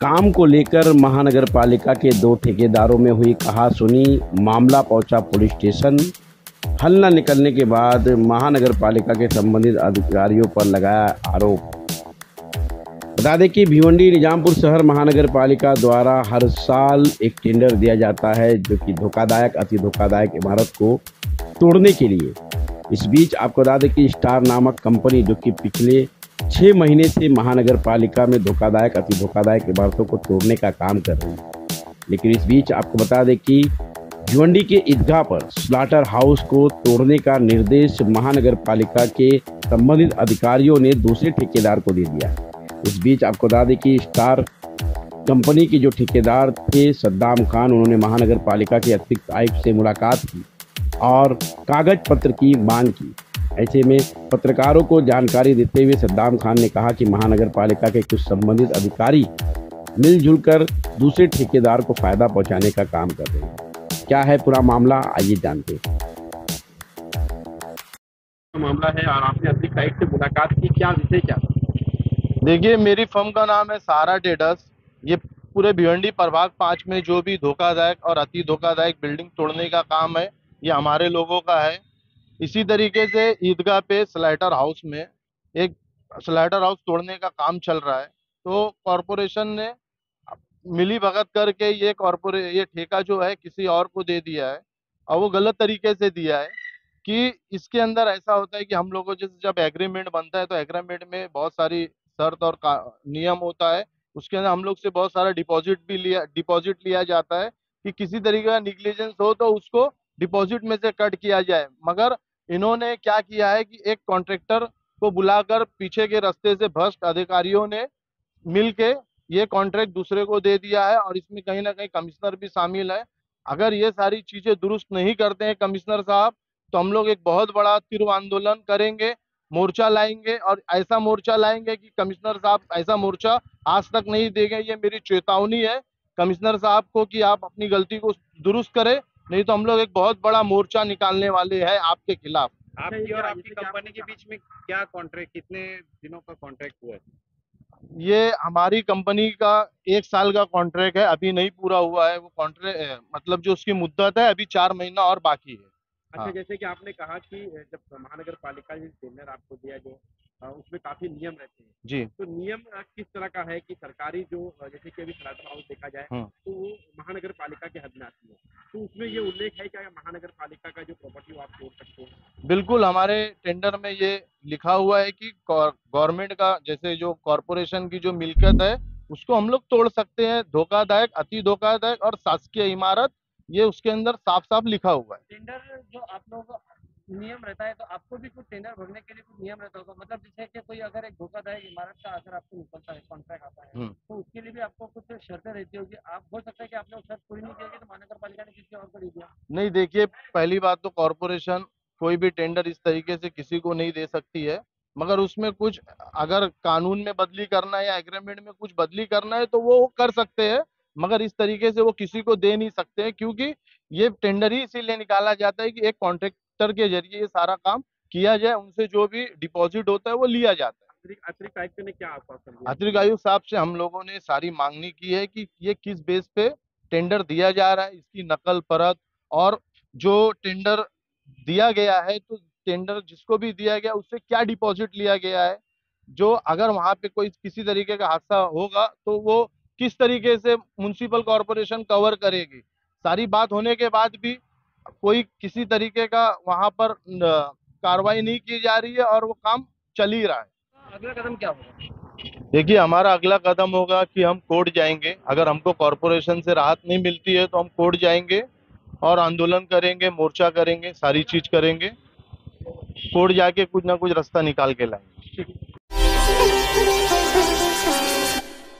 काम को लेकर महानगर पालिका के दो ठेकेदारों में हुई कहासुनी। मामला पहुंचा पुलिस स्टेशन। हल न निकलने के बाद महानगर पालिका के संबंधित अधिकारियों पर लगाया आरोप। बता दें कि भिवंडी निजामपुर शहर महानगर पालिका द्वारा हर साल एक टेंडर दिया जाता है जो कि धोखादायक अति धोखादायक इमारत को तोड़ने के लिए। इस बीच आपको बता दें कि स्टार नामक कंपनी जो कि पिछले 6 महीने से महानगर पालिका में धोखादायक अति धोखादायक इमारतों को तोड़ने का काम कर रही है। लेकिन इस बीच आपको बता दें कि भिवंडी के ईदगाह पर स्लाटर हाउस को तोड़ने का निर्देश महानगर पालिका के संबंधित अधिकारियों ने दूसरे ठेकेदार को दे दिया। इस बीच आपको बता दें कि स्टार कंपनी के जो ठेकेदार थे सद्दाम खान, उन्होंने महानगर पालिका के अतिरिक्त आयुक्त से मुलाकात की और कागज पत्र की मांग की। ऐसे में पत्रकारों को जानकारी देते हुए सद्दाम खान ने कहा कि महानगर पालिका के कुछ संबंधित अधिकारी मिलजुल कर दूसरे ठेकेदार को फायदा पहुंचाने का काम कर रहे हैं। क्या है पूरा मामला, आइए जानते हैं। मामला है और आपने अतिरिक्त आयुक्त से मुलाकात की, क्या विषय क्या था? देखिए, मेरी फर्म का नाम है सहारा ट्रेडर्स। ये पूरे भिवंडी प्रभाग 5 में जो भी धोखादायक और अति धोखादायक बिल्डिंग तोड़ने का काम है, ये हमारे लोगों का है। इसी तरीके से ईदगाह पे स्लाटर हाउस में एक स्लाटर हाउस तोड़ने का काम चल रहा है। तो कॉरपोरेशन ने मिली भगत करके ये ठेका जो है किसी और को दे दिया है, और वो गलत तरीके से दिया है कि इसके अंदर ऐसा होता है कि हम लोगों जैसे जब एग्रीमेंट बनता है तो एग्रीमेंट में बहुत सारी शर्त और नियम होता है। उसके अंदर हम लोग से बहुत सारा डिपॉजिट लिया जाता है कि किसी तरीके का निग्लिजेंस हो तो उसको डिपॉजिट में से कट किया जाए। मगर इन्होंने क्या किया है कि एक कॉन्ट्रैक्टर को बुलाकर पीछे के रास्ते से भ्रष्ट अधिकारियों ने मिलके ये कॉन्ट्रैक्ट दूसरे को दे दिया है, और इसमें कहीं ना कहीं कमिश्नर भी शामिल है। अगर ये सारी चीजें दुरुस्त नहीं करते हैं कमिश्नर साहब, तो हम लोग एक बहुत बड़ा तीव्र आंदोलन करेंगे, मोर्चा लाएंगे, और ऐसा मोर्चा लाएंगे कि कमिश्नर साहब ऐसा मोर्चा आज तक नहीं देंगे। ये मेरी चेतावनी है कमिश्नर साहब को कि आप अपनी गलती को दुरुस्त करें, नहीं तो हम लोग एक बहुत बड़ा मोर्चा निकालने वाले हैं आपके खिलाफ। आपकी और आपकी कंपनी के बीच में क्या कॉन्ट्रैक्ट, कितने दिनों का कॉन्ट्रैक्ट हुआ है? ये हमारी कंपनी का 1 साल का कॉन्ट्रैक्ट है, अभी नहीं पूरा हुआ है। वो कॉन्ट्रैक्ट मतलब जो उसकी मुद्दत है अभी 4 महीना और बाकी है। अच्छा, जैसे कि आपने कहा कि जब महानगर पालिका ने टेंडर आपको दिया जो उसमें काफी नियम रहते हैं जी, तो नियम किस तरह का है कि सरकारी जो जैसे कि अभी स्लाटर हाउस देखा जाए तो वो महानगर पालिका के हद में आती है, तो उसमें ये उल्लेख है क्या महानगर पालिका का जो प्रॉपर्टी आप तोड़ सकते हैं? बिल्कुल, हमारे टेंडर में ये लिखा हुआ है कि गवर्नमेंट का जैसे जो कॉरपोरेशन की जो मिल्कियत है उसको हम लोग तोड़ सकते हैं। धोखादायक, अति धोखादायक और शासकीय इमारत, ये उसके अंदर साफ साफ लिखा हुआ है। टेंडर जो आप लोगों का नियम रहता है तो आपको भी कुछ टेंडर भरने के लिए कुछ नियम रहता होगा, मतलब जैसे कि कोई अगर एक धोखादायक इमारत का अगर आपको निकलता है कॉन्ट्रैक्ट आता है तो उसके लिए भी आपको कुछ शर्तें रहती होगी। आप हो सकता है कि आपने वो शर्त पूरी नहीं की तो महानगर पालिका ने किसी और को दे दिया। नहीं, देखिए, पहली बात तो कॉरपोरेशन कोई भी टेंडर इस तरीके से किसी को नहीं दे सकती है, मगर उसमें कुछ अगर कानून में बदली करना है या एग्रीमेंट में कुछ बदली करना है तो वो कर सकते हैं, मगर इस तरीके से वो किसी को दे नहीं सकते हैं, क्योंकि ये टेंडर ही इसीलिए निकाला जाता है कि एक कॉन्ट्रैक्टर के जरिए ये सारा काम किया जाए, उनसे जो भी डिपॉजिट होता है वो लिया जाता है। अतिरिक्त आयुक्त ने क्या आश्वासन दिया? अतिरिक्त आयुक्त साहब से हम लोगों ने सारी मांगनी की है कि ये किस बेस पे टेंडर दिया जा रहा है, इसकी नकल परत, और जो टेंडर दिया गया है तो टेंडर जिसको भी दिया गया उससे क्या डिपॉजिट लिया गया है, जो अगर वहां पे कोई किसी तरीके का हादसा होगा तो वो किस तरीके से म्युनिसिपल कॉरपोरेशन कवर करेगी। सारी बात होने के बाद भी कोई किसी तरीके का वहां पर कार्रवाई नहीं की जा रही है और वो काम चल ही रहा है। अगला कदम क्या होगा? देखिए, हमारा अगला कदम होगा कि हम कोर्ट जाएंगे। अगर हमको कॉरपोरेशन से राहत नहीं मिलती है तो हम कोर्ट जाएंगे और आंदोलन करेंगे, मोर्चा करेंगे, सारी चीज करेंगे। कोर्ट जाके कुछ ना कुछ रास्ता निकाल के लाएंगे।